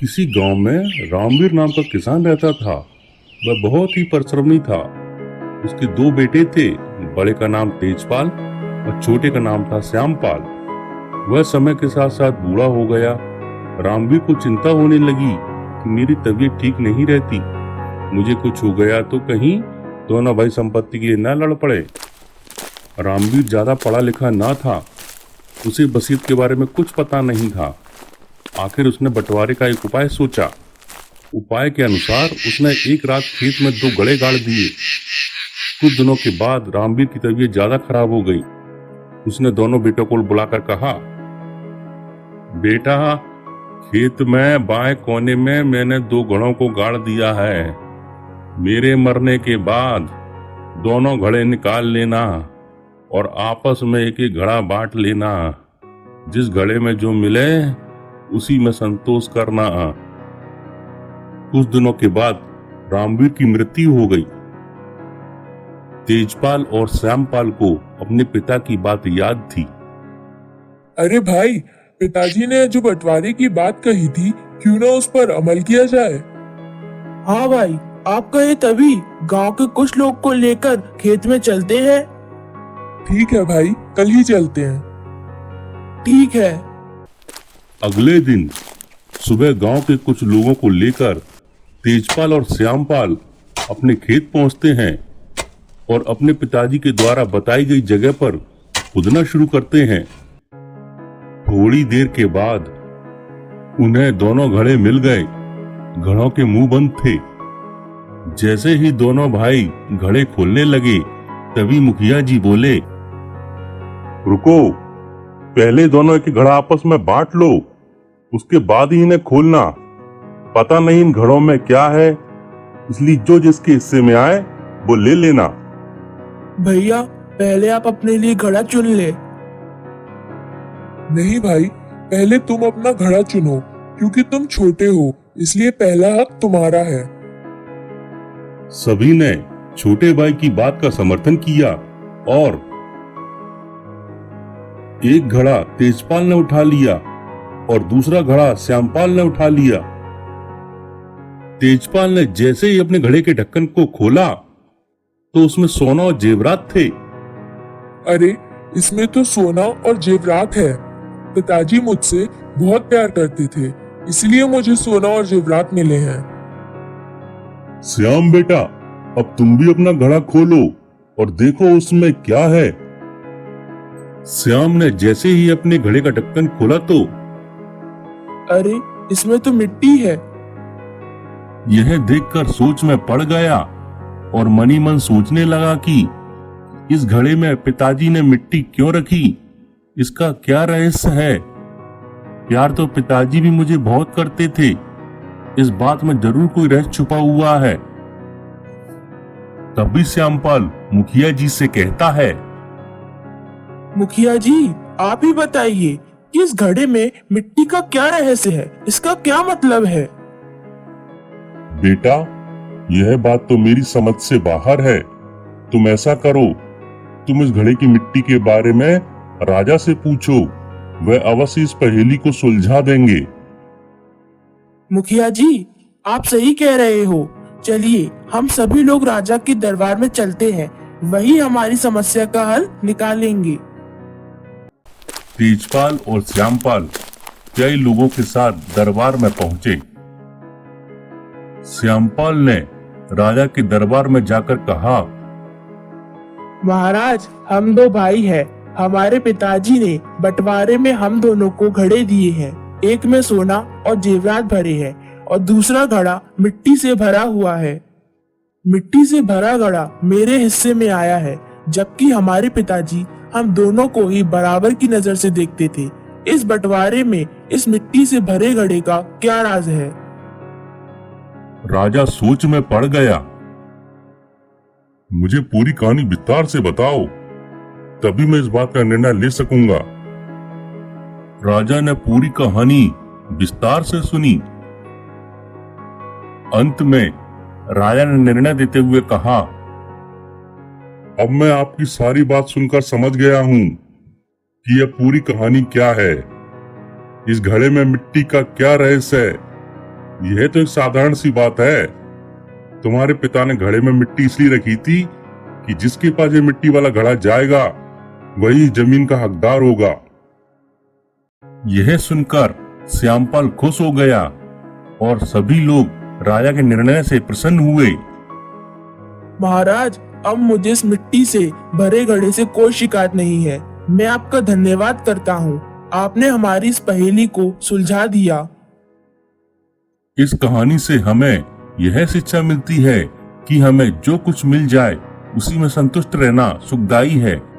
किसी गांव में रामवीर नाम का किसान रहता था। वह बहुत ही परिश्रमी था। उसके दो बेटे थे। बड़े का नाम तेजपाल और छोटे का नाम था श्यामपाल। वह समय के साथ साथ बूढ़ा हो गया। रामवीर को चिंता होने लगी कि मेरी तबीयत ठीक नहीं रहती, मुझे कुछ हो गया तो कहीं दोनों भाई संपत्ति के लिए न लड़ पड़े। रामवीर ज्यादा पढ़ा लिखा ना था, उसे वसीयत के बारे में कुछ पता नहीं था। आखिर उसने बंटवारे का एक उपाय सोचा। उपाय के अनुसार उसने एक रात खेत में दो गड़े गाड़ दिए। कुछ दिनों के बाद रामवीर की तबीयत ज्यादा खराब हो गई। उसने दोनों बेटों को बुलाकर कहा, बेटा, खेत में बाएं कोने में मैंने दो घड़ों को गाड़ दिया है। मेरे मरने के बाद दोनों घड़े निकाल लेना और आपस में एक एक घड़ा बांट लेना। जिस घड़े में जो मिले उसी में संतोष करना। कुछ दिनों के बाद रामवीर की मृत्यु हो गई। तेजपाल और श्यामपाल को अपने पिता की बात याद थी। अरे भाई, पिताजी ने जो बंटवारे की बात कही थी, क्यों ना उस पर अमल किया जाए। हाँ भाई, आप कहे तभी गांव के कुछ लोग को लेकर खेत में चलते हैं। ठीक है भाई, कल ही चलते हैं। ठीक है। अगले दिन सुबह गांव के कुछ लोगों को लेकर तेजपाल और श्यामपाल अपने खेत पहुंचते हैं और अपने पिताजी के द्वारा बताई गई जगह पर खोदना शुरू करते हैं। थोड़ी देर के बाद उन्हें दोनों घड़े मिल गए। घड़ों के मुंह बंद थे। जैसे ही दोनों भाई घड़े खोलने लगे, तभी मुखिया जी बोले, रुको, पहले दोनों एक घड़ा आपस में बांट लो, उसके बाद ही इन्हें खोलना। पता नहीं इन घड़ों में क्या है, इसलिए जो जिसके हिस्से में आए वो ले लेना। भैया, पहले आप अपने लिए घड़ा चुन ले। नहीं भाई, पहले तुम अपना घड़ा चुनो, क्योंकि तुम छोटे हो, इसलिए पहला हक तुम्हारा है। सभी ने छोटे भाई की बात का समर्थन किया और एक घड़ा तेजपाल ने उठा लिया और दूसरा घड़ा श्यामपाल ने उठा लिया। तेजपाल ने जैसे ही अपने घड़े के ढक्कन को खोला तो उसमें सोना और जेवरात थे। अरे, इसमें तो सोना और जेवरात है। पिताजी मुझसे बहुत प्यार करते थे, इसलिए मुझे सोना और जेवरात मिले हैं। श्याम बेटा, अब तुम भी अपना घड़ा खोलो और देखो उसमें क्या है। श्याम ने जैसे ही अपने घड़े का ढक्कन खोला तो अरे, इसमें तो मिट्टी है। यह देखकर सोच में पड़ गया और मनी मन सोचने लगा कि इस घड़े में पिताजी ने मिट्टी क्यों रखी, इसका क्या रहस्य है। प्यार तो पिताजी भी मुझे बहुत करते थे, इस बात में जरूर कोई रहस्य छुपा हुआ है। तभी श्यामपाल मुखिया जी से कहता है, मुखिया जी, आप ही बताइए कि इस घड़े में मिट्टी का क्या रहस्य है, इसका क्या मतलब है। बेटा, यह बात तो मेरी समझ से बाहर है। तुम ऐसा करो, तुम इस घड़े की मिट्टी के बारे में राजा से पूछो, वह अवश्य इस पहेली को सुलझा देंगे। मुखिया जी, आप सही कह रहे हो। चलिए, हम सभी लोग राजा के दरबार में चलते हैं, वही हमारी समस्या का हल निकालेंगे। तेजपाल और श्यामपाल कई लोगों के साथ दरबार में पहुंचे। श्यामपाल ने राजा के दरबार में जाकर कहा, महाराज, हम दो भाई हैं। हमारे पिताजी ने बंटवारे में हम दोनों को घड़े दिए हैं। एक में सोना और जेवरात भरे हैं और दूसरा घड़ा मिट्टी से भरा हुआ है। मिट्टी से भरा घड़ा मेरे हिस्से में आया है, जबकि हमारे पिताजी हम दोनों को ही बराबर की नजर से देखते थे। इस बंटवारे में इस मिट्टी से भरे घड़े का क्या राज है। राजा सोच में पड़ गया। मुझे पूरी कहानी विस्तार से बताओ, तभी मैं इस बात का निर्णय ले सकूंगा। राजा ने पूरी कहानी विस्तार से सुनी। अंत में राजा ने निर्णय देते हुए कहा, अब मैं आपकी सारी बात सुनकर समझ गया हूं कि यह पूरी कहानी क्या है। इस घड़े में मिट्टी का क्या रहस्य है। यह तो एक साधारण सी बात है। तुम्हारे पिता ने घड़े में मिट्टी इसलिए रखी थी कि जिसके पास ये मिट्टी वाला घड़ा जाएगा वही जमीन का हकदार होगा। यह सुनकर श्यामपाल खुश हो गया और सभी लोग राजा के निर्णय से प्रसन्न हुए। महाराज, अब मुझे इस मिट्टी से भरे घड़े से कोई शिकायत नहीं है। मैं आपका धन्यवाद करता हूँ। आपने हमारी इस पहेली को सुलझा दिया। इस कहानी से हमें यह शिक्षा मिलती है कि हमें जो कुछ मिल जाए उसी में संतुष्ट रहना सुखदायी है।